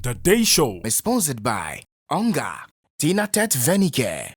The Day Show is sponsored by Onga, Tina Tet Venicare.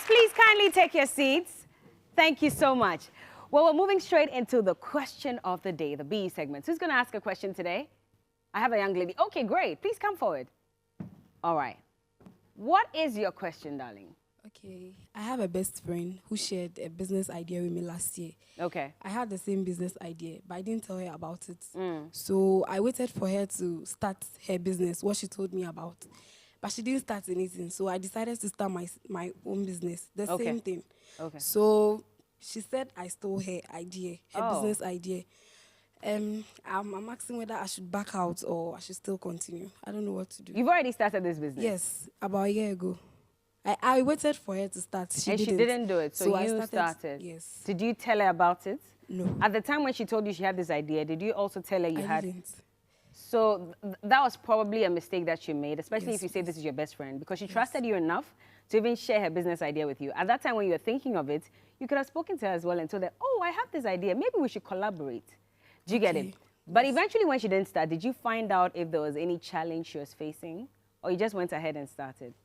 Please kindly take your seats. Thank you so much. Well, we're moving straight into the question of the day, the B segment. Who's going to ask a question today? I have a young lady. Okay, great. Please come forward. All right. What is your question, darling? Okay. I have a best friend who shared a business idea with me last year. Okay. I had the same business idea, but I didn't tell her about it. So I waited for her to start her business, what she told me about. But she didn't start anything, so I decided to start my own business, the same thing. Okay. So she said I stole her idea, her business idea. I'm asking whether I should back out or I should still continue. I don't know what to do. You've already started this business? Yes, about a year ago. I waited for her to start. She didn't do it, so you started? Yes. Did you tell her about it? No. At the time when she told you she had this idea, did you also tell her you had? I didn't. So that was probably a mistake that she made, especially if you say this is your best friend, because she trusted you enough to even share her business idea with you. At that time when you were thinking of it, you could have spoken to her as well and told her, oh, I have this idea. Maybe we should collaborate. Do you get it? But eventually when she didn't start, did you find out if there was any challenge she was facing? Or you just went ahead and started?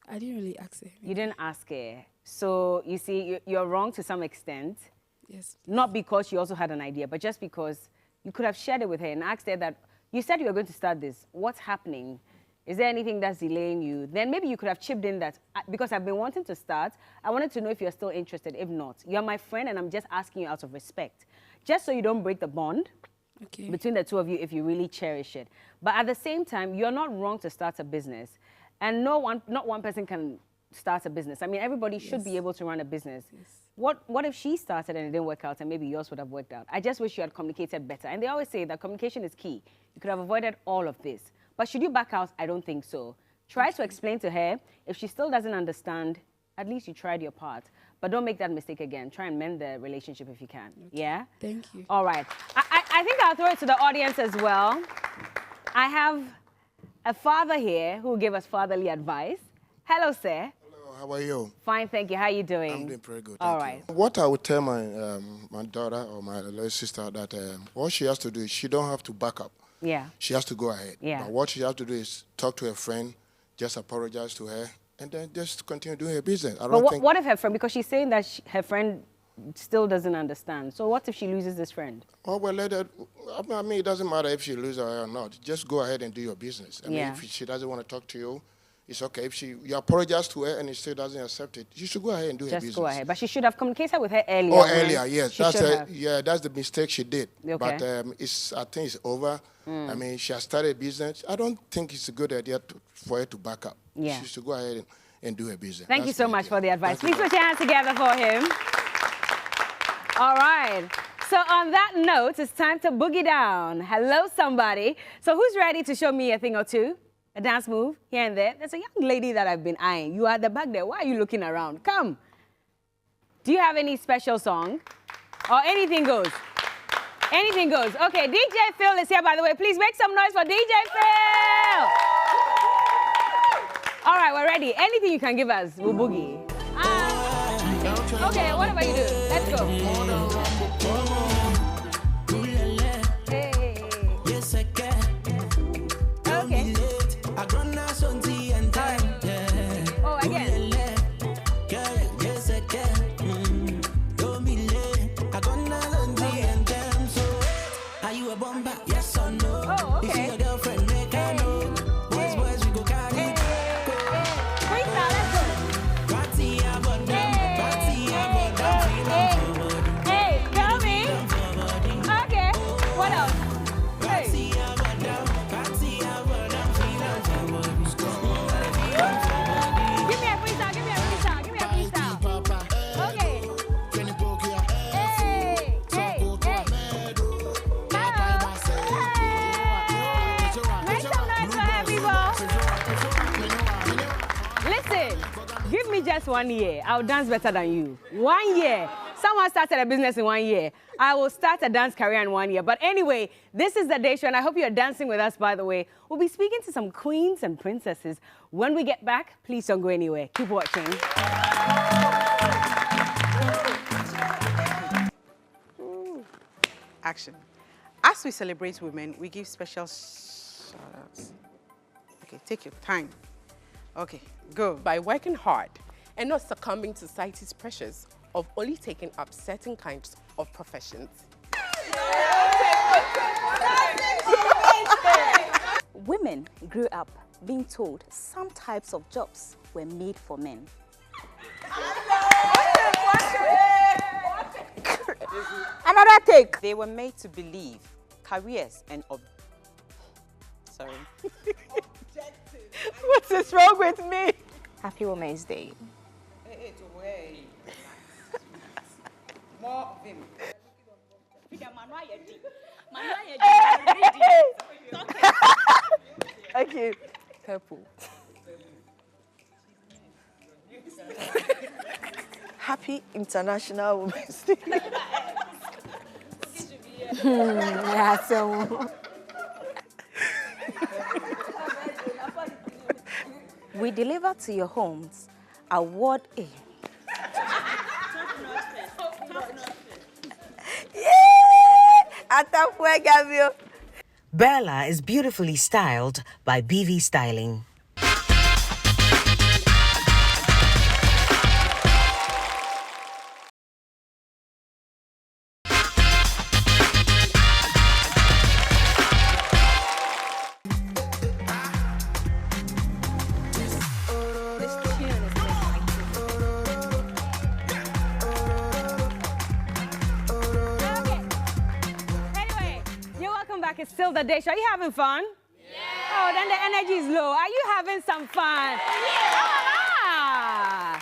I didn't really ask her. You didn't ask her. So you see, you're wrong to some extent. Yes. Not because you also had an idea, but just because you could have shared it with her and asked her that, you said you were going to start this. What's happening? Is there anything that's delaying you? Then maybe you could have chipped in that, because I've been wanting to start, I wanted to know if you're still interested. If not, you're my friend and I'm just asking you out of respect. Just so you don't break the bond between the two of you if you really cherish it. But at the same time, you're not wrong to start a business. And not one person can start a business. I mean, everybody should be able to run a business. Yes. What if she started and it didn't work out and maybe yours would have worked out? I just wish you had communicated better. And they always say that communication is key. You could have avoided all of this. But should you back out? I don't think so. Try to explain to her. If she still doesn't understand, at least you tried your part. But don't make that mistake again. Try and mend the relationship if you can. Yeah? Thank you. All right. I think I'll throw it to the audience as well. I have a father here who will give us fatherly advice. Hello, sir. How are you? Fine, thank you. How are you doing? I'm doing pretty good. All thank right. you. What I would tell my daughter or my little sister that what she has to do is she don't have to back up. Yeah. She has to go ahead. Yeah. But what she has to do is talk to her friend, just apologize to her, and then just continue doing her business. What if her friend, because she's saying that her friend still doesn't understand. So what if she loses this friend? Oh, well, let her, I mean, it doesn't matter if she loses her or not. Just go ahead and do your business. I mean, if she doesn't want to talk to you, it's okay. If you apologize to her and she still doesn't accept it, you should go ahead and do her business. Just go ahead. But she should have communicated with her earlier. Oh, earlier, yes. That's the mistake she did. Okay. But I think it's over. I mean, she has started a business. I don't think it's a good idea for her to back up. Yeah. She should go ahead and do her business. Thank you so much for the advice. Please put your hands together for him. All right. So on that note, it's time to boogie down. Hello, somebody. So who's ready to show me a thing or two? A dance move here and there. There's a young lady that I've been eyeing. You are at the back there. Why are you looking around? Come. Do you have any special song? Or anything goes? Anything goes. Okay, DJ Phil is here, by the way. Please make some noise for DJ Phil. All right, we're ready. Anything you can give us, we'll boogie. Okay, whatever you do. Let's go. Hey. Okay. Give me just 1 year. I'll dance better than you. 1 year. Someone started a business in 1 year. I will start a dance career in 1 year. But anyway, this is the day show, and I hope you're dancing with us, by the way. We'll be speaking to some queens and princesses. When we get back, please don't go anywhere. Keep watching. Action. As we celebrate women, we give special shout-outs. Okay, take your time. Okay, go. By working hard and not succumbing to society's pressures of only taking up certain kinds of professions. Women grew up being told some types of jobs were made for men. Another take. They were made to believe careers and sorry. What is wrong with me? Happy Women's Day. More vim. Okay. Purple. Happy International Women's Day. Yeah, so... We deliver to your homes award A. Bella is beautifully styled by BV Styling. It's still the day show. Are you having fun? Yeah. Oh, then the energy is low. Are you having some fun? Yeah. Ah.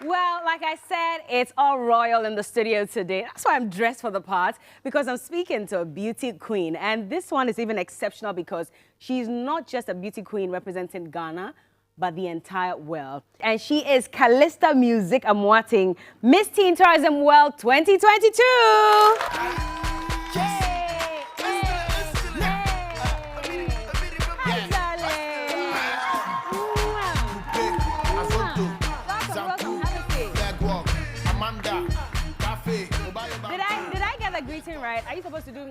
Well, like I said, it's all royal in the studio today. That's why I'm dressed for the part, because I'm speaking to a beauty queen. And this one is even exceptional because she's not just a beauty queen representing Ghana, but the entire world. And she is Kalista Music Amwating Miss Teen Tourism World 2022. Greeting right? Are you supposed to do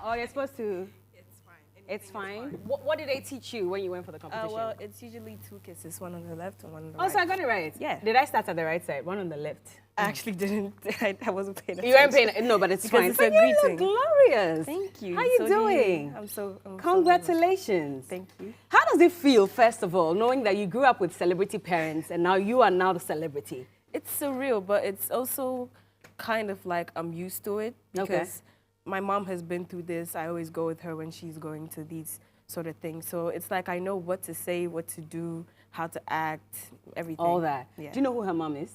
or you're supposed to? It's fine. It's fine. What did they teach you when you went for the competition? Well, it's usually 2 kisses, one on the left and one on the right. Oh, so I got it right? Yeah. Did I start at the right side? One on the left? I actually didn't. I wasn't paying attention. You weren't paying no, but it's because fine. It's a greeting. You look glorious. Thank you. How are you doing? I'm Congratulations. Thank you. How does it feel, first of all, knowing that you grew up with celebrity parents and now you are now the celebrity? It's surreal, but it's also kind of like I'm used to it because my mom has been through this. I always go with her when she's going to these sort of things. So it's like I know what to say, what to do, how to act, everything. All that. Yeah. Do you know who her mom is?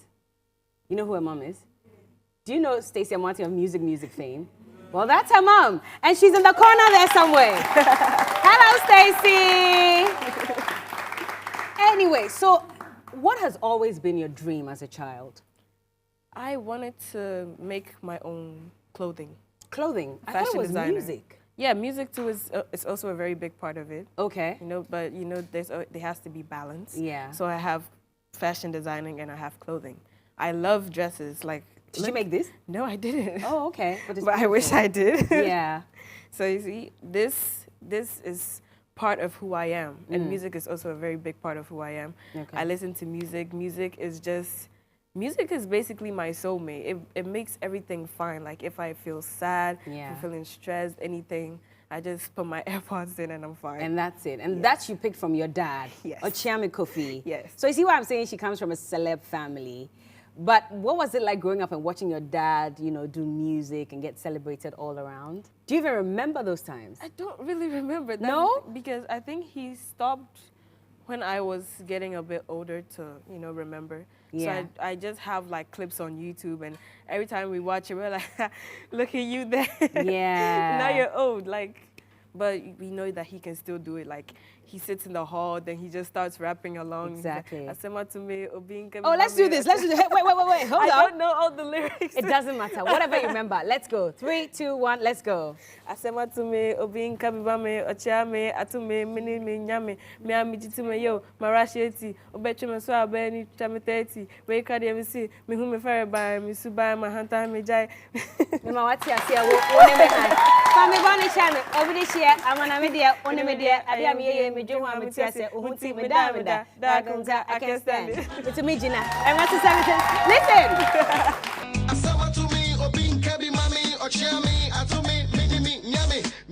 You know who her mom is? Do you know Stacey Amwati of music fame? Well, that's her mom. And she's in the corner there somewhere. Hello, Stacey. Anyway, so what has always been your dream as a child? I wanted to make my own clothing. Clothing? I Fashion thought it was designer. music. Yeah, music too is also a very big part of it. Okay. You know, but you know, there has to be balance. Yeah. So I have fashion designing and I have clothing. I love dresses. Like, did you make this? No, I didn't. Oh, okay. But I wish I did. Yeah. So you see, this is part of who I am, and music is also a very big part of who I am. Okay. I listen to music. Music is basically my soulmate. It makes everything fine. Like if I feel sad, if I'm feeling stressed, anything, I just put my AirPods in and I'm fine. And that's it. And that's you picked from your dad. Yes. Ochiame Kofi. Yes. So you see why I'm saying she comes from a celeb family. But what was it like growing up and watching your dad, you know, do music and get celebrated all around? Do you even remember those times? I don't really remember that. No? Because I think he stopped when I was getting a bit older to, you know, remember. Yeah. So I just have like clips on YouTube, and every time we watch it, we're like, look at you there. Yeah. Now you're old. Like, but we know that he can still do it. Like, he sits in the hall, then he just starts rapping along. Exactly. Oh, let's do this. Let's do this. Hey, wait. Hold on. I don't know all the lyrics. It doesn't matter. Whatever you remember. Let's go. 3, 2, 1. Let's go. Asema to me, obinka bibame, ochame, atume, mini me nyame, me amijitume yo, marasheti, obetchume so abeni, chamiteti, wake up the MC, me who me fire by, me subai, my hunter, me jai. Mama, what's your say? One me high. Family bonnie chame, over this year, I'm an media, one media, I am ye, me do want me to say, Uhunti, me da, I can't stand it. It's a me, Gina. I'm not to say listen. Asama to me, obinka bi mami, ochame, atume,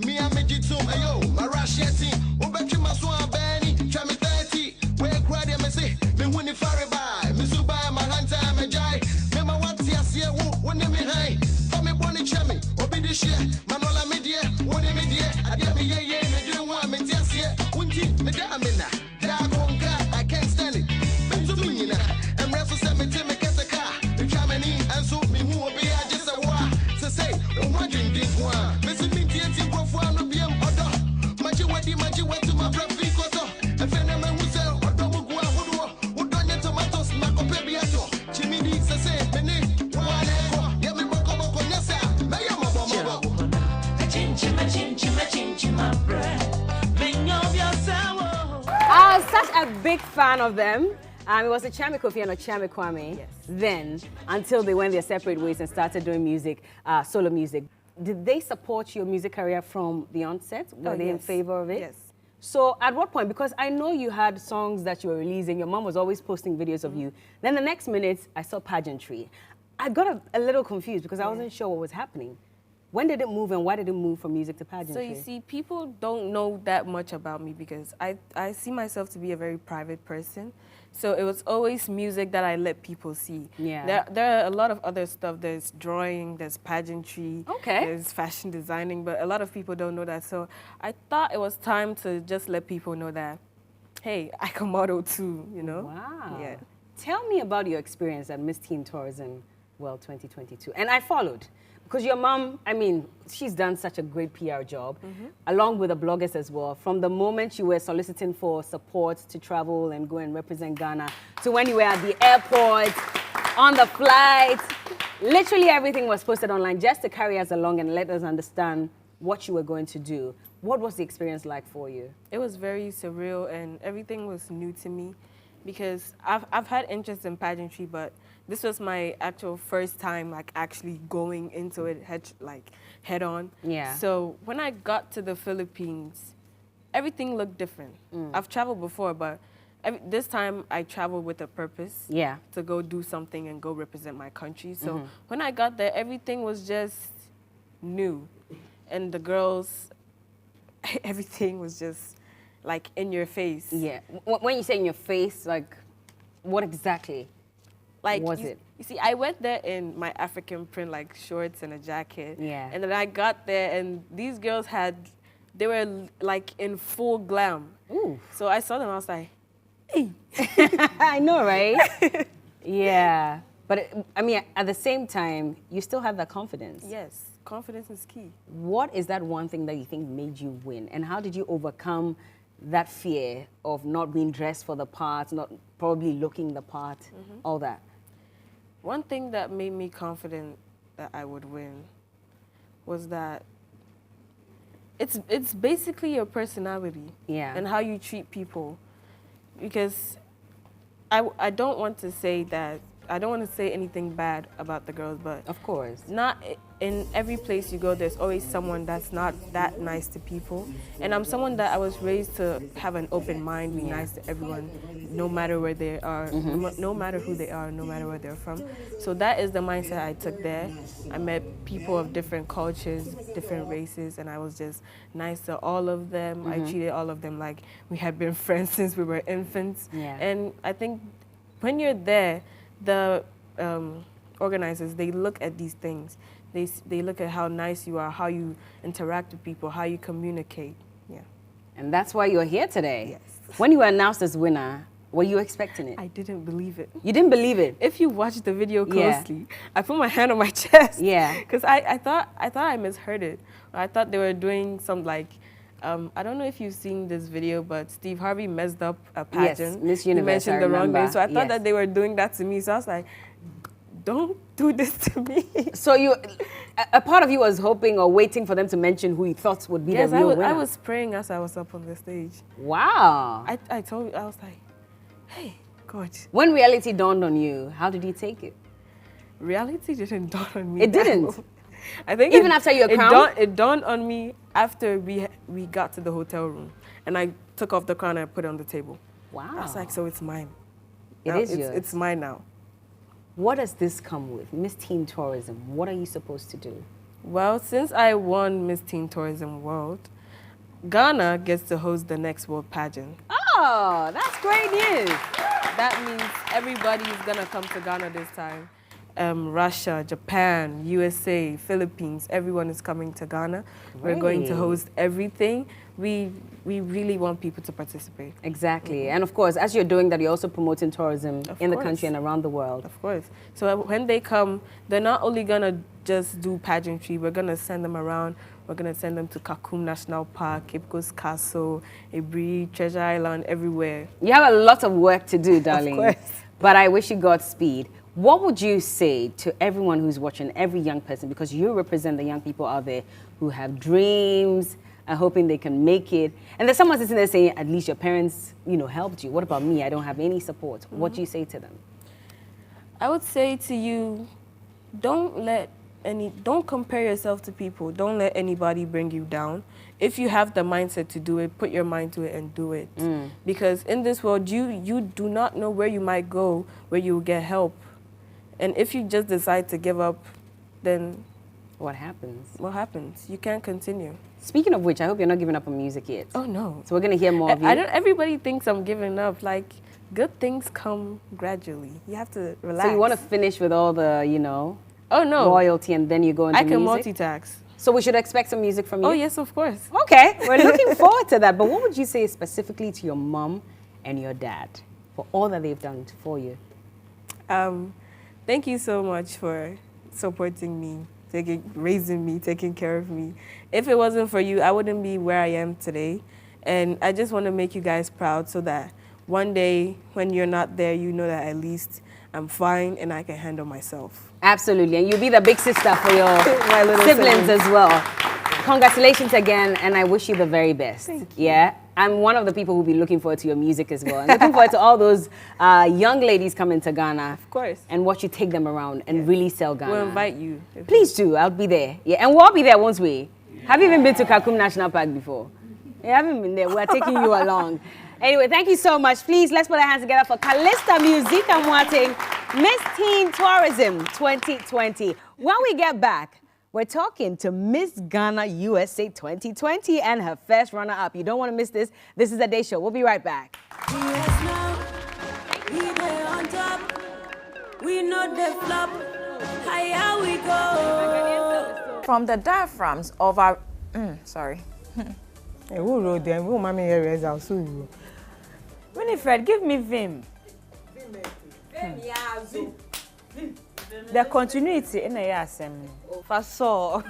me a meditum, ayo, marasheti, obetri maswa beni, chamiteti, where crowd ya me say, me wuni fare by, me subai, my hunter, me jai, me ma wati asia wu, wone me hai, for me boni chami, obi di share, manola media, wone media, adia me ye, me do one, me tiasia, unti, me da amina, da gonga, I can't stand it, me to me na, and refu se me te me kese ka, me chamani, and so me who obi a just a wa, to say, oh my dream this one, me see me tieti maji went to my breakfast because if any man who say what do go who don't need tomatoes na ko pe biato chimidi say mene one ko ya me boko nyasa me ya mo I was such a big fan of them. It was a Chami Kofi and a Chami Kwame then, until they went their separate ways and started doing music, solo music. Did they support your music career from the onset? Were they in favor of it? Yes. So at what point? Because I know you had songs that you were releasing. Your mom was always posting videos of you. Then the next minute, I saw Pageantry. I got a little confused because I wasn't sure what was happening. When did it move and why did it move from music to Pageantry? So you see, people don't know that much about me because I see myself to be a very private person. So it was always music that I let people see. Yeah. There are a lot of other stuff. There's drawing, there's pageantry, there's fashion designing, but a lot of people don't know that. So I thought it was time to just let people know that, hey, I can model too, you know? Wow. Yeah. Tell me about your experience at Miss Teen Tourism World 2022. And I followed. Because your mom, I mean, she's done such a great PR job, along with the bloggers as well. From the moment you were soliciting for support to travel and go and represent Ghana, to when you were at the airport, on the flight, literally everything was posted online just to carry us along and let us understand what you were going to do. What was the experience like for you? It was very surreal and everything was new to me because I've had interest in pageantry, but this was my actual first time like actually going into it head on. Yeah. So when I got to the Philippines, everything looked different. I've traveled before, but this time I traveled with a purpose. Yeah. To go do something and go represent my country. So when I got there, everything was just new. And the girls, everything was just like in your face. Yeah. When you say in your face, like what exactly? Like, was it? You see, I went there in my African print, like shorts and a jacket. Yeah. And then I got there, and these girls they were like in full glam. Ooh. So I saw them, I was like, hey. I know, right? Yeah. But I mean, at the same time, you still have that confidence. Yes, confidence is key. What is that one thing that you think made you win? And how did you overcome that fear of not being dressed for the part, not probably looking the part, all that? One thing that made me confident that I would win was that it's basically your personality and how you treat people. Because I don't want to say that, I don't want to say anything bad about the girls, but of course, not in every place you go, there's always someone that's not that nice to people. And I'm someone that I was raised to have an open mind, be nice to everyone, no matter where they are, no matter who they are, no matter where they're from. So that is the mindset I took there. I met people of different cultures, different races, and I was just nice to all of them. I treated all of them like we had been friends since we were infants. Yeah. And I think when you're there, the organizers, they look at these things. They look at how nice you are, how you interact with people, how you communicate. Yeah. And that's why you're here today. Yes. When you were announced as winner, were you expecting it? I didn't believe it. You didn't believe it? If you watch the video closely, I put my hand on my chest. Yeah. Because I thought I misheard it. I thought they were doing some like I don't know if you've seen this video, but Steve Harvey messed up a pageant. Yes, Miss Universe, He mentioned the wrong name, so I thought that they were doing that to me. So I was like, don't do this to me. So a part of you was hoping or waiting for them to mention who you thought would be the real winner. I was praying as I was up on the stage. Wow. I told you, I was like, hey, God. When reality dawned on you, how did you take it? Reality didn't dawn on me. It didn't? I think even after your crown? It dawned on me after we got to the hotel room. And I took off the crown and I put it on the table. Wow. I was like, so it's mine. Yours. It's mine now. What does this come with? Miss Teen Tourism, what are you supposed to do? Well, since I won Miss Teen Tourism World, Ghana gets to host the next world pageant. Oh, that's great news. That means everybody is going to come to Ghana this time. Russia, Japan, USA, Philippines, everyone is coming to Ghana. Great. We're going to host everything. We really want people to participate. Exactly. And of course, as you're doing that, you're also promoting tourism in the country and around the world. Of course. So when they come, they're not only going to just do pageantry, we're going to send them around. We're going to send them to Kakum National Park, Cape Coast Castle, Ebri, Treasure Island, everywhere. You have a lot of work to do, darling. Of course. But I wish you Godspeed. What would you say to everyone who's watching, every young person, because you represent the young people out there who have dreams and hoping they can make it. And there's someone sitting there saying, at least your parents, helped you. What about me? I don't have any support. Mm-hmm. What do you say to them? I would say to you, don't compare yourself to people. Don't let anybody bring you down. If you have the mindset to do it, put your mind to it and do it. Because in this world, you do not know where you might go, where you will get help. And if you just decide to give up, then what happens? What happens? You can't continue. Speaking of which, I hope you're not giving up on music yet. Oh, no. So we're going to hear more of you. Everybody thinks I'm giving up. Like, good things come gradually. You have to relax. So you want to finish with all the, oh, no. royalty, and then you go into music? I can multitask. So we should expect some music from you? Oh, yes, of course. Okay. We're looking forward to that. But what would you say specifically to your mom and your dad for all that they've done for you? Thank you so much for supporting me, raising me, taking care of me. If it wasn't for you, I wouldn't be where I am today. And I just want to make you guys proud so that one day when you're not there, you know that at least I'm fine and I can handle myself. Absolutely. And you'll be the big sister for your siblings as well. Congratulations again, and I wish you the very best. Thank you. Yeah? I'm one of the people who'll be looking forward to your music as well. And looking forward to all those young ladies coming to Ghana. Of course. And watch you take them around and really sell Ghana. We'll invite you. Please do. I'll be there. Yeah, and we'll all be there once we. Have you even been to Kakum National Park before? You haven't been there. We're taking you along. Anyway, thank you so much. Please, let's put our hands together for Kalista Music and Watting Miss Teen Tourism 2020. When we get back, we're talking to Miss Ghana USA 2020 and her first runner-up. You don't want to miss this. This is The Day Show. We'll be right back. We know the flop. How we go. From the diaphragms of our... sorry. Who wrote them? Who mommy areas are so. Winifred, give me Vim. The continuity in a assembly. For so.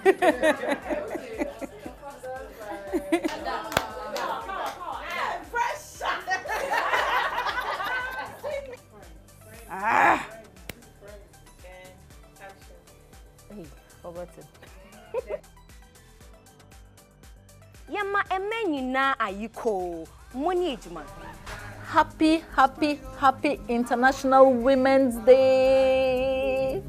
Forgotten. Yama emenina Iko Model. Happy, happy, happy International Women's Day.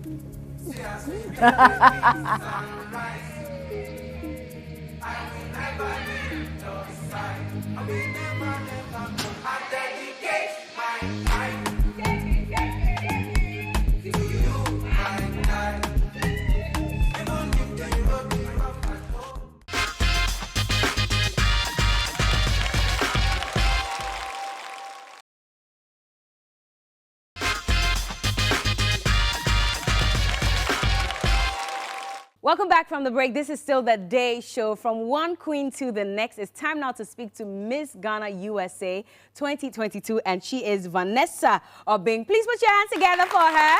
Welcome back from the break. This is still The Day Show. From one queen to the next, it's time now to speak to Miss Ghana USA 2022, and she is Vanessa Obing. Please put your hands together for her.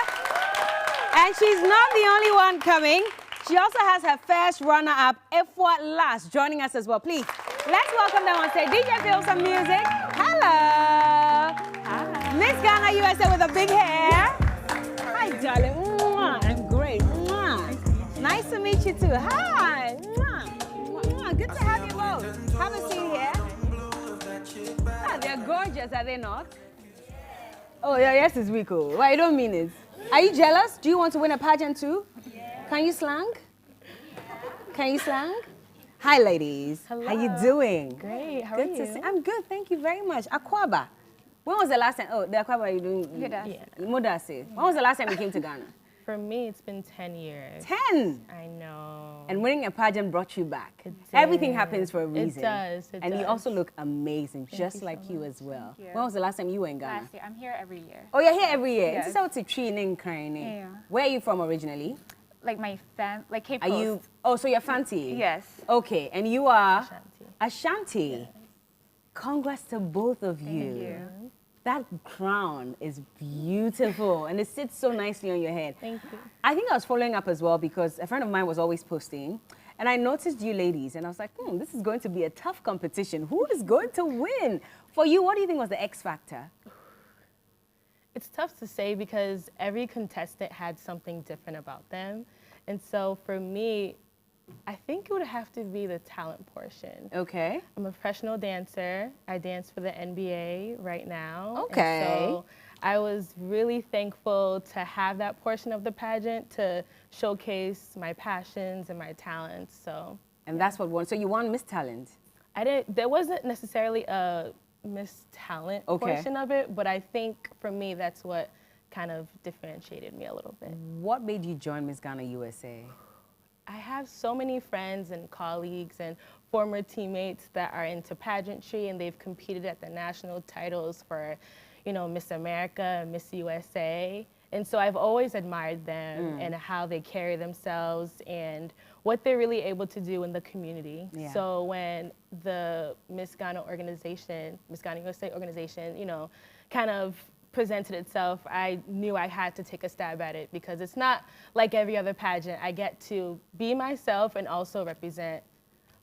And she's not the only one coming. She also has her first runner-up, Efwa Last, joining us as well. Please Let's welcome them on stage. DJ, feel some music. Hello. Hi. Miss Ghana USA with a big hair. Hi, darling. Mwah. I'm great. Mwah. Nice to meet you too. Hi. Mwah. Mwah. Good to have you both. Have a seat here. Ah, they're gorgeous, are they not? Oh, yeah, yes, it's Rico. Why, you don't mean it? Are you jealous? Do you want to win a pageant too? Yeah. Can you slang? Can you slang? Hi, ladies. Hello. How you doing? Great. How good are you? To see. I'm good. Thank you very much. Akwaba. When was the last time? Oh, the Akwaba you're doing? Modase. When was the last time you came to Ghana? For me, it's been 10 years. 10? I know. And winning a pageant brought you back. Everything happens for a reason. It does. It and does. you also look amazing, just like so you much. as well. Thank you. When was the last time you were in Ghana? Last year. I'm here every year. Oh, you're here every year. Yes. This is how to train in Krine. Yeah. Where are you from originally? Like my like Cape Are Coast. you? Oh, so you're Fanti? Yes. Okay, and you are Ashanti. Ashanti. Yes. Congrats to both of you. Thank you. That crown is beautiful and it sits so nicely on your head. Thank you. I think I was following up as well because a friend of mine was always posting and I noticed you ladies and I was like, this is going to be a tough competition. Who is going to win? For you, what do you think was the X factor? It's tough to say because every contestant had something different about them. And so for me, I think it would have to be the talent portion. Okay. I'm a professional dancer. I dance for the NBA right now. Okay. And so I was really thankful to have that portion of the pageant to showcase my passions and my talents. So. And that's what won. So you won Miss Talent. There wasn't necessarily a Miss Talent portion of it, but I think for me that's what kind of differentiated me a little bit. What made you join Miss Ghana USA? I have so many friends and colleagues and former teammates that are into pageantry and they've competed at the national titles for, Miss America, Miss USA. And so I've always admired them and how they carry themselves and what they're really able to do in the community. Yeah. So when the Miss Ghana USA organization, kind of presented itself, I knew I had to take a stab at it because it's not like every other pageant. I get to be myself and also represent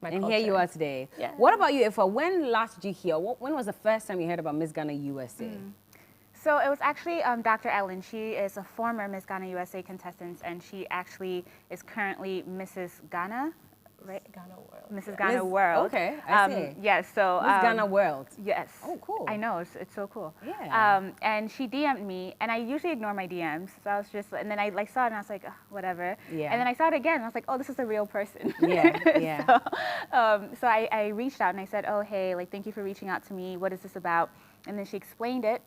my culture. And here you are today. Yeah. What about you, Ifa? When last did you hear? When was the first time you heard about Miss Ghana USA? So it was actually Dr. Ellen. She is a former Miss Ghana USA contestant, and she actually is currently Mrs. Ghana, right? Ghana World. Mrs. Ghana World. Okay, I see. Yes, so Miss Ghana World. Yes. Oh, cool. I know, it's so cool. Yeah. And she DM'd me, and I usually ignore my DMs. So I was just, and then I saw it, and I was like, whatever. Yeah. And then I saw it again, and I was like, oh, this is a real person. Yeah, yeah. So I reached out, and I said, oh, hey, thank you for reaching out to me. What is this about? And then she explained it.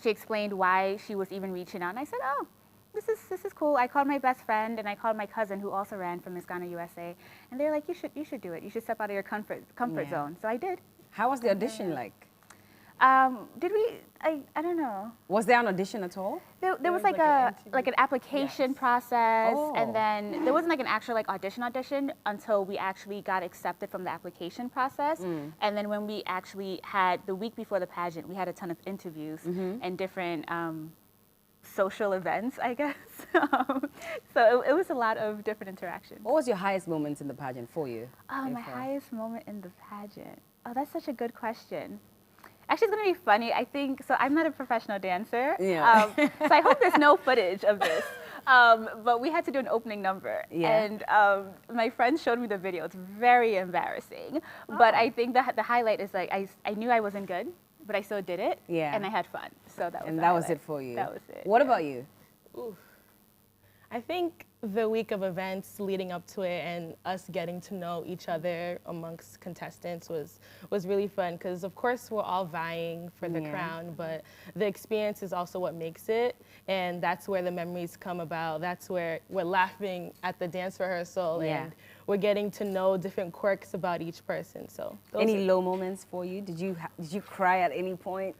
She explained why she was even reaching out, and I said, oh, this is cool. I called my best friend, and I called my cousin who also ran for Miss Ghana USA, and they're like, you should do it. You should step out of your comfort zone. So I did. How was the audition like? Did we? I don't know. Was there an audition at all? There was like an application process, and then there wasn't like an actual audition until we actually got accepted from the application process. And then when we actually had the week before the pageant, we had a ton of interviews and different social events, I guess. So it was a lot of different interactions. What was your highest moment in the pageant for you? My highest moment in the pageant. Oh, that's such a good question. Actually, it's going to be funny. I think, so I'm not a professional dancer. Yeah. So I hope there's no footage of this. But we had to do an opening number. Yeah. And my friend showed me the video. It's very embarrassing. But I think the highlight is I knew I wasn't good, but I still did it. Yeah. And I had fun. So that was And the that was highlight. it for you. That was it. What about you? Oof. I think the week of events leading up to it and us getting to know each other amongst contestants was really fun because of course we're all vying for the crown, but the experience is also what makes it, and that's where the memories come about. That's where we're laughing at the dance rehearsal and we're getting to know different quirks about each person. So any low moments for you? Did you cry at any point?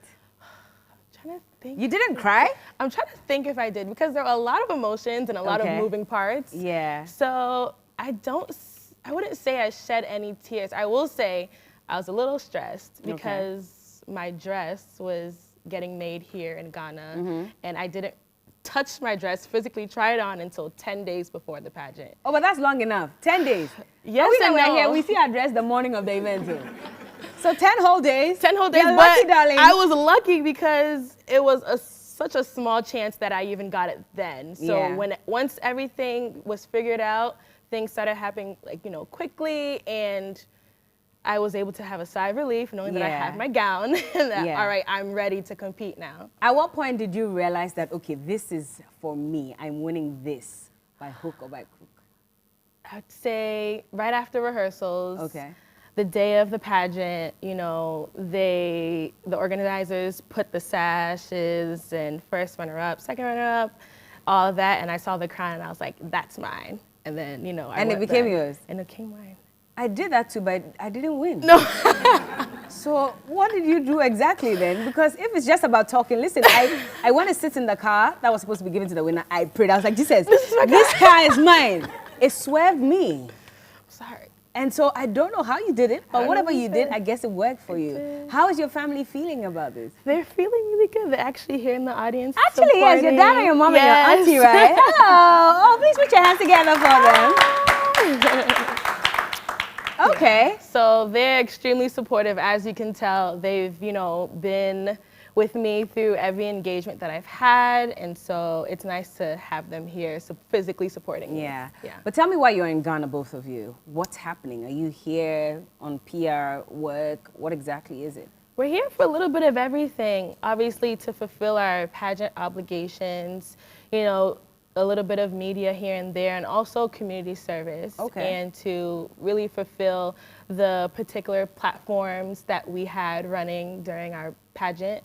Trying to think. You didn't cry? I'm trying to think if I did because there are a lot of emotions and a lot of moving parts. Yeah. So I wouldn't say I shed any tears. I will say I was a little stressed because my dress was getting made here in Ghana and I didn't touch my dress, physically try it on until 10 days before the pageant. Oh, but that's long enough. 10 days. Yes, we and we're no. here. We see our dress the morning of the event too. So 10 whole days. 10 whole days. You're but lucky, darling. I was lucky because it was such a small chance that I even got it then. So once everything was figured out, things started happening quickly, and I was able to have a sigh of relief knowing that I have my gown and that, all right, I'm ready to compete now. At what point did you realize that, okay, this is for me, I'm winning this by hook or by crook? I'd say right after rehearsals. Okay. The day of the pageant, the organizers put the sashes and first runner-up, second runner-up, all of that, and I saw the crown and I was like, that's mine. And then, And it became yours? And it became mine. I did that too, but I didn't win. No. So what did you do exactly then? Because if it's just about talking, listen, I went to sit in the car that was supposed to be given to the winner. I prayed. I was like, Jesus, this car is mine. It swerved me. Sorry. And so I don't know how you did it, but whatever you did, I guess it worked for you. How is your family feeling about this? They're feeling really good. They're actually here in the audience. Actually, yes, your dad and your mom and your auntie, right? Hello. Oh, please put your hands together for them. Okay. So they're extremely supportive. As you can tell, they've, been with me through every engagement that I've had. And so it's nice to have them here physically supporting me. Yeah. But tell me why you're in Ghana, both of you. What's happening? Are you here on PR work? What exactly is it? We're here for a little bit of everything. Obviously, to fulfill our pageant obligations, a little bit of media here and there, and also community service. Okay. And to really fulfill the particular platforms that we had running during our pageant.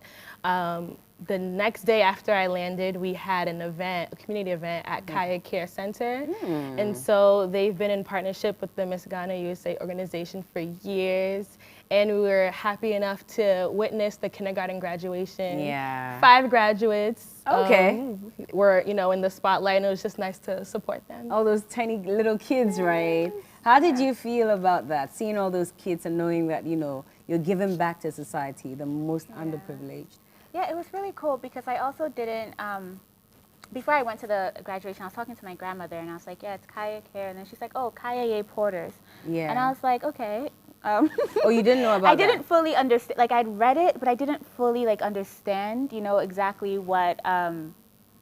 The next day after I landed, we had an event, a community event at Kaya Care Center. And so they've been in partnership with the Miss Ghana USA organization for years. And we were happy enough to witness the kindergarten graduation. Yeah. 5 graduates. Okay. Were, in the spotlight, and it was just nice to support them. All those tiny little kids, right? How did you feel about that? Seeing all those kids and knowing that, you're giving back to society, the most underprivileged. Yeah, it was really cool because I also didn't, before I went to the graduation, I was talking to my grandmother and I was like, yeah, it's Kaya Care. And then she's like, oh, Kaya Porters. Yeah. And I was like, okay. Oh, you didn't know about that? I didn't fully understand, like I'd read it, but I didn't fully understand, exactly what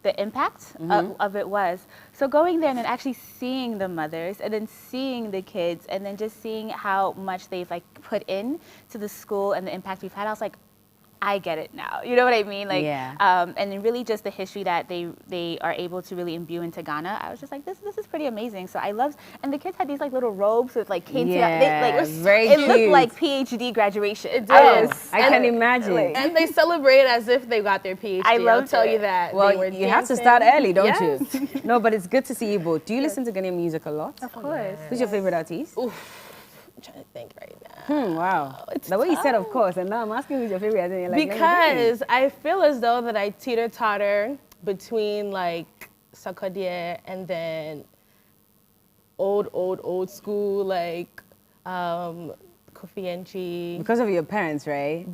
the impact of it was. So going there and then actually seeing the mothers and then seeing the kids and then just seeing how much they've put in to the school and the impact we've had, I was like, I get it now. You know what I mean? And then really just the history that they are able to really imbue into Ghana. I was just like, this is pretty amazing. So I loved, and the kids had these little robes with Kente. It looked like PhD graduation. It did. I can imagine. And they celebrate as if they got their PhD. I'll tell you that. Well, you have to start early, don't you? No, but it's good to see you both. Do you listen to Ghanaian music a lot? Of course. Who's your favorite artist? I'm trying to think right now. Wow. The way you said, of course, and now I'm asking who's your favorite. And you're like, because I feel as though that I teeter-totter between Sarkodie and then old school Kofi Entry. Because of your parents, right?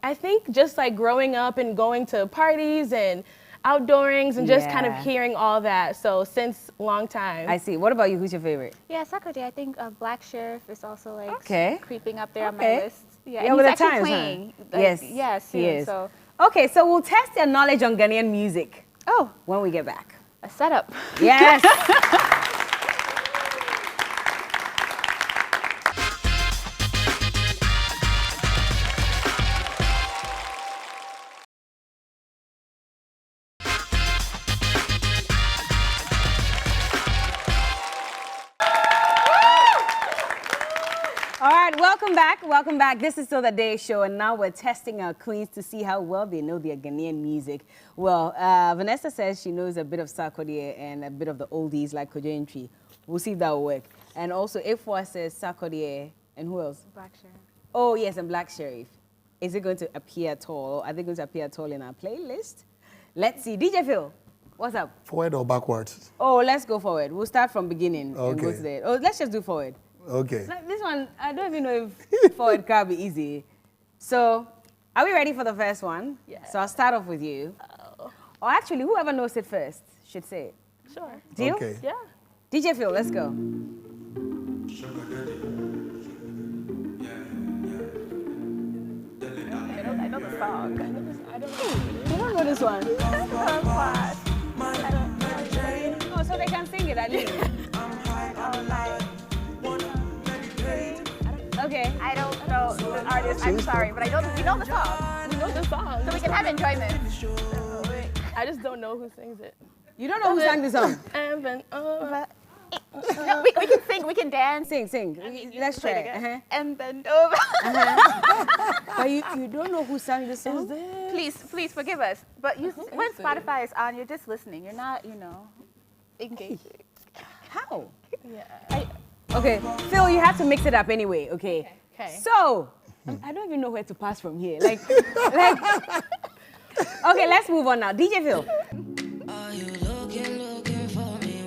I think just growing up and going to parties and outdoorings and just kind of hearing all that. So since long time. I see. What about you? Who's your favorite? Yeah, Sarkodie. I think Black Sheriff is also creeping up there on my list. Yeah, with the times, playing. Yes, he is. So. Okay, so we'll test your knowledge on Ghanaian music. Oh, when we get back. A setup. Yes. Welcome back. This is still the Day Show, and now we're testing our queens to see how well they know their Ghanaian music. Well, Vanessa says she knows a bit of Sarkodie and a bit of the oldies like Pageantry. We'll see if that will work. And also, Ifwa says Sarkodie, and who else? Black Sheriff. Oh, yes, and Black Sheriff. Is it going to appear at all? Are they going to appear at all in our playlist? Let's see. DJ Phil, what's up? Forward or backwards? Oh, let's go forward. We'll start from beginning and go to the end. Oh, let's just do forward. Okay. This one, I don't even know if forward can be easy. So, are we ready for the first one? Yeah. So I'll start off with you. Oh. Or actually, whoever knows it first should say it. Sure. Deal? Okay. Yeah. DJ Phil, let's go. I know the song. I don't know. You don't know this one? Oh, so they can sing it at least. Okay. I don't know the artist. I'm sorry, but we know the song. We know the song. So we can have enjoyment. I just don't know who sings it. You don't know who sang the song? And then, No, we can sing, we can dance. Sing. Let's try it. And then over. But you don't know who sang the song? Please forgive us. But when Spotify is on, you're just listening. You're not, engaging. How? Yeah. Okay, Phil, you have to mix it up anyway, okay? Okay. So, I don't even know where to pass from here. Like, okay, let's move on now. DJ Phil. Are you looking for me?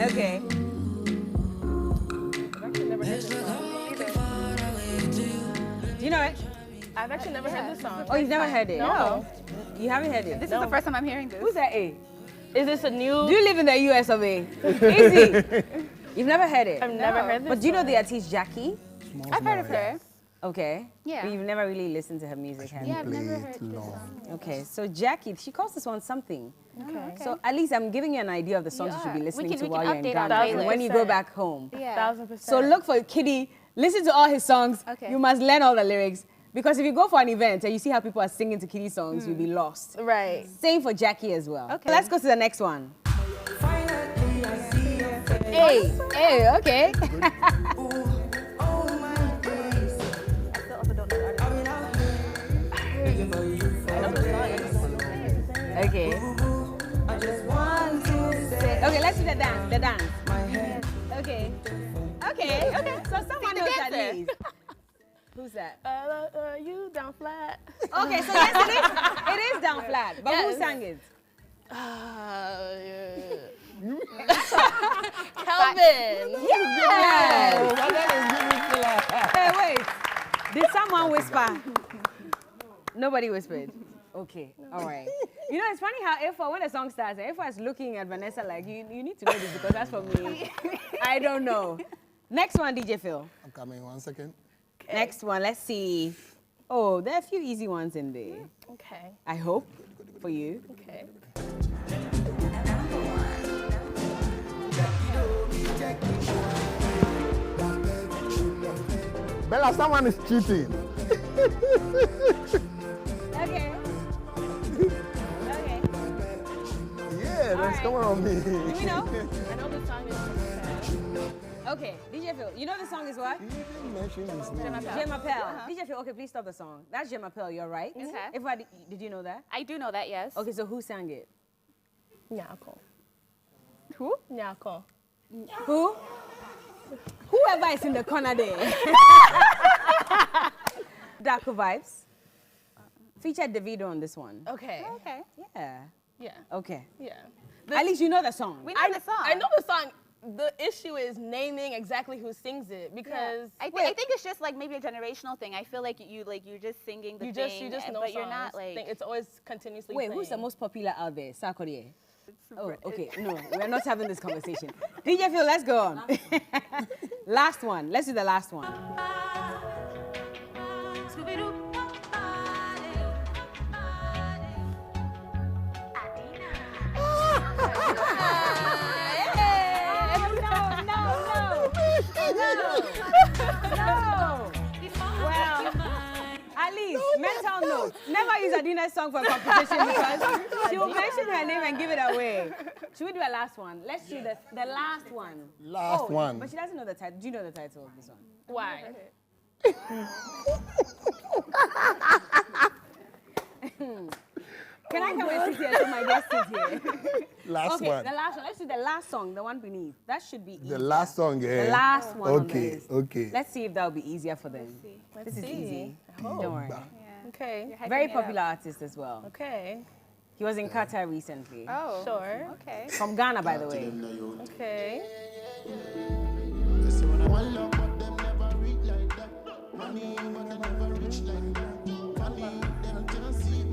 Okay. I've actually never heard this song. Do you know it? I've actually never heard this song. Oh, you've never heard it? No. You haven't heard it? This is the first time I'm hearing this. Who's that A? Is this a new? Do you live in the US of A? Easy. You've never heard it? I've never heard this. But do you know song. the artist Jackie? I've heard of her. Okay. Yeah. But you've never really listened to her music, have you? Yeah, I've never heard this song. Okay, so Jackie, she calls this one something. Okay. So at least I'm giving you an idea of the songs you should be listening to while you're in update our Ghana and playlist. when you go back home. Yeah. 1000%. So look for Kiddy, listen to all his songs. Okay. You must learn all the lyrics. Because if you go for an event and you see how people are singing to Kiddy songs, you'll be lost. Right. Same for Jackie as well. Okay. Let's go to the next one. Hey, okay. Okay. Okay, let's do the dance. Okay. So someone knows at least. Who's that? You down flat. Okay, so yes, it is down flat. But who sang it? Kelvin. Yes. Hey, wait. Did someone whisper? Nobody whispered. Okay, all right. You know, it's funny how when the song starts, Ifo is looking at Vanessa like, you need to know this because that's for me. I don't know. Next one, DJ Phil. I'm coming 1 second. Okay. Next one, let's see. Oh, there are a few easy ones in there. Okay. I hope for you. Okay. Bella, someone is cheating. Okay. Yeah, that's coming on me. Do we know? I know the song is. Okay, DJ Phil, you know the song is what? You didn't mention his name. Je m'appelle. DJ Phil, okay, please stop the song. That's Je m'appelle, you're right. Okay. Did you know that? I do know that, yes. Okay, so who sang it? Nyako. Who? Nyako. Who? Whoever is in the corner there. Darko Vibes. Featured Davido on this one. Okay. Okay. Yeah. Yeah. Okay. Yeah. At least you know the song. We know the song. I know the song. The issue is naming exactly who sings it because I think it's just like maybe a generational thing. I feel like you're just singing the thing, you just know but you're not like. It's always continuously. Wait, playing. who's the most popular out there? Sarkodie. Oh, okay. No, we're not having this conversation. DJ Phil, let's go on. Last one. Let's do the last one. No. Well, at least, mental note. Never use Adina's song for a competition because she will mention her name and give it away. Should we do a last one? Let's do the last one. Last one. But she doesn't know the title. Do you know the title of this one? Why? Can I come and sit here so my guest sit here? Last okay, one. the last one. Let's do the last song, the one beneath. That should be easier. The last song, yeah. The last one on the Okay, list. okay. Let's see if that will be easier for them. Let's This is see. easy. I hope. Don't worry. Yeah. Okay. Very popular artist as well. Okay. He was in Qatar recently. Oh. Sure. Okay. From Ghana, by the way. Okay. One love, but them never reach like that. Money, but they never reach like that. Money, they don't see it,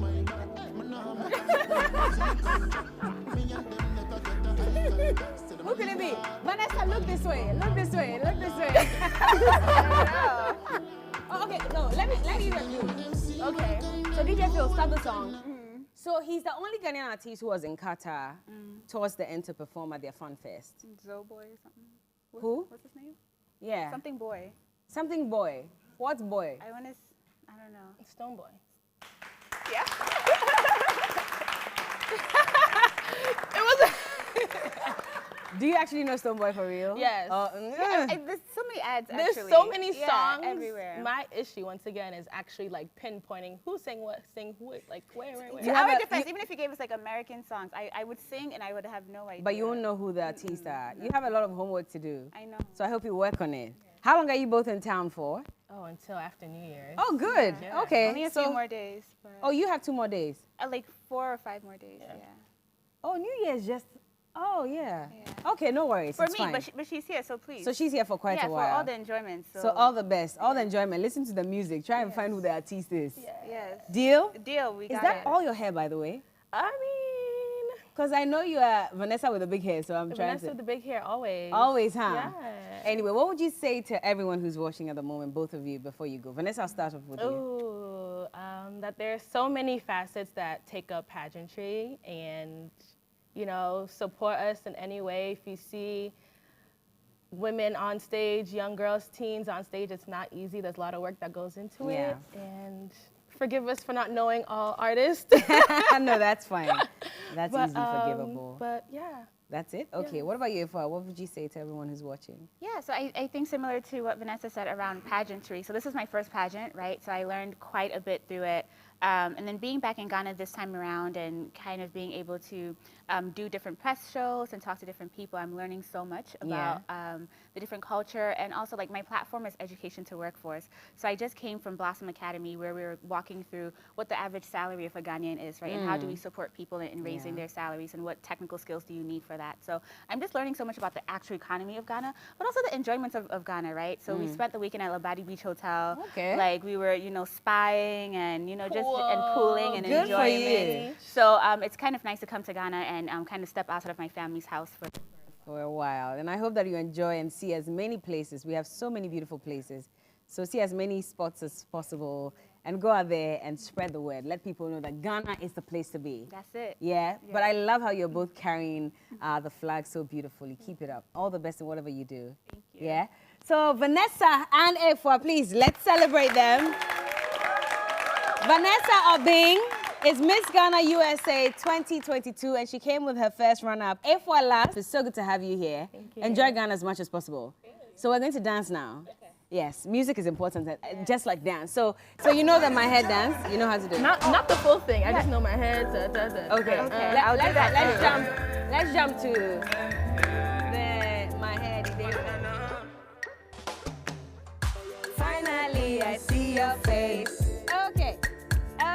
way. Look this way. Look this way. Oh, okay, no, let me give you a clue. Okay. So DJ Phil, start the song. So he's the only Ghanaian artist who was in Qatar towards the end to perform at their Fun Fest. Zoboy or something. Who? What's his name? Yeah. Something boy. Something boy. What's boy? I don't know. Stone Boy. Yeah. It was. Do you actually know Stoneboy for real? Yes. There's so many ads. There's actually. so many songs everywhere. My issue, once again, is actually like pinpointing who sang what, like where. To our defense, even if you gave us like American songs, I would sing and I would have no idea. But you won't know who the artists are. You have a lot of homework to do. I know. So I hope you work on it. How long are you both in town for? Oh, until after New Year's. Oh, good. Yeah. Okay. Only a few more days. But oh, you have 2 more days? like 4 or 5 more days, yeah. Oh, New Year's just... Oh, yeah. Okay, no worries. For it's me, fine. but she's here, so please. So she's here for quite a while. Yeah, for all the enjoyment. So all the best, all the enjoyment. Listen to the music. Try and find who the artist is. Yes. Deal? Deal, we got it. Is that all your hair, by the way? I mean... Because I know you are Vanessa with the big hair, so I'm trying Vanessa to... with the big hair, always. Always, huh? Yeah. Anyway, what would you say to everyone who's watching at the moment, both of you, before you go? Vanessa, I'll start off with you. Ooh, that there's so many facets that take up pageantry, and, you know, support us in any way. If you see women on stage, young girls, teens on stage, it's not easy. There's a lot of work that goes into it. And forgive us for not knowing all artists. No, that's fine. That's but, easily forgivable. But yeah. That's it? Okay. What about you, Ifwa? What would you say to everyone who's watching? Yeah, so I think similar to what Vanessa said around pageantry. So this is my first pageant, right? So I learned quite a bit through it. And then being back in Ghana this time around and kind of being able to do different press shows and talk to different people, I'm learning so much about the different culture. And also, like, my platform is education to workforce. So I just came from Blossom Academy, where we were walking through what the average salary of a Ghanaian is, right? And how do we support people in raising their salaries, and what technical skills do you need for that? So I'm just learning so much about the actual economy of Ghana, but also the enjoyments of Ghana, right? So we spent the weekend at Labadi Beach Hotel. Like, we were, you know, spying and, you know, just and pooling and Good enjoying for it. you. So it's kind of nice to come to Ghana and kind of step outside of my family's house for a while. And I hope that you enjoy and see as many places. We have so many beautiful places. So see as many spots as possible and go out there and spread the word. Let people know that Ghana is the place to be. That's it. Yeah? But I love how you're both carrying the flag so beautifully. Keep it up. All the best in whatever you do. Thank you. Yeah? So Vanessa and Efwa, please, let's celebrate them. Vanessa Obing is Miss Ghana USA 2022, and she came with her first runner-up. Efwa last. It's so good to have you here. Thank you. Enjoy Ghana as much as possible. So we're going to dance now. Okay. Yes, music is important, just like dance. So you know that my head dance, you know how to do it. Not the full thing. I just know my head. Okay. I'll do that. Let's jump to my head. Finally, I see your face.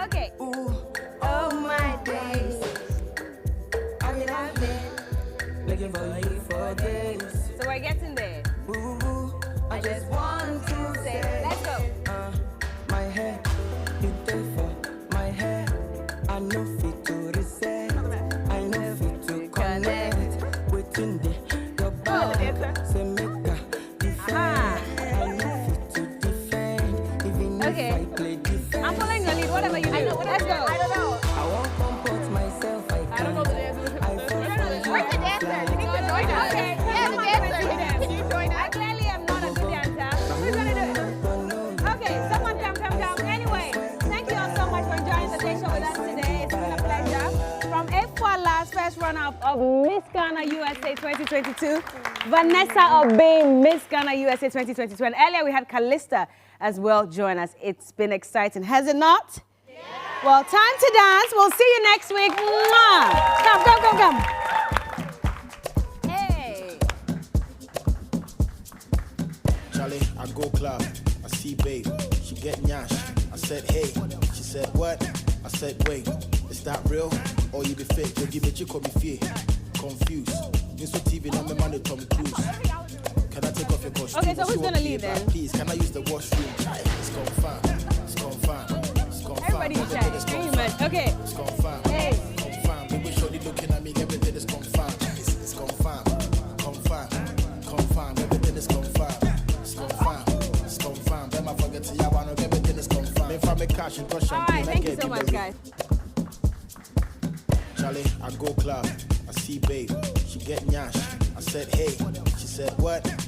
Okay. Ooh, oh my days. I've been looking for you for days. So we're getting there. Ooh, I just want to say, let's go. My hair, you did for my hair. I know fit to reset. I know fit to connect. Within your body, say make a defend. I know fit to defend. Even if I play defense. I'm following your lead, whatever you do. Let's go. I don't know. I won't comport myself. I don't know the dance. Where's the dancer? You need to join us. Okay. Yeah, the dancer. Can you join us? I clearly am not a good dancer. Who's gonna do it? Okay, someone come. Anyway, thank you all so much for enjoying the day show with us today. It's been a pleasure. From Efwa last first runner-up of Miss Ghana USA 2022, Vanessa Obing, Miss Ghana USA 2022. And earlier we had Kalista as well join us. It's been exciting, has it not? Yeah. Well, time to dance. We'll see you next week. Mwah! Come. Hey. Charlie, I go club. I see babe. She get nyash. I said, hey. She said, what? I said, wait. Is that real? Or you be fake? You give me chick or me fear. Confused. This TV, not my money, Tom Cruise. Can I take off your costume? Okay, so who's gonna lead then? Please, can I use the washroom? It's confirmed. Everybody check. Okay. It's confirmed. Hey. Confirmed. People surely looking at me, everything is confirmed. It's confirmed. Confirmed. cash and got All champagne. right, thank you so much, guys. Charlie, I go club, I see babe, she get nyash. I said, hey, she said, what?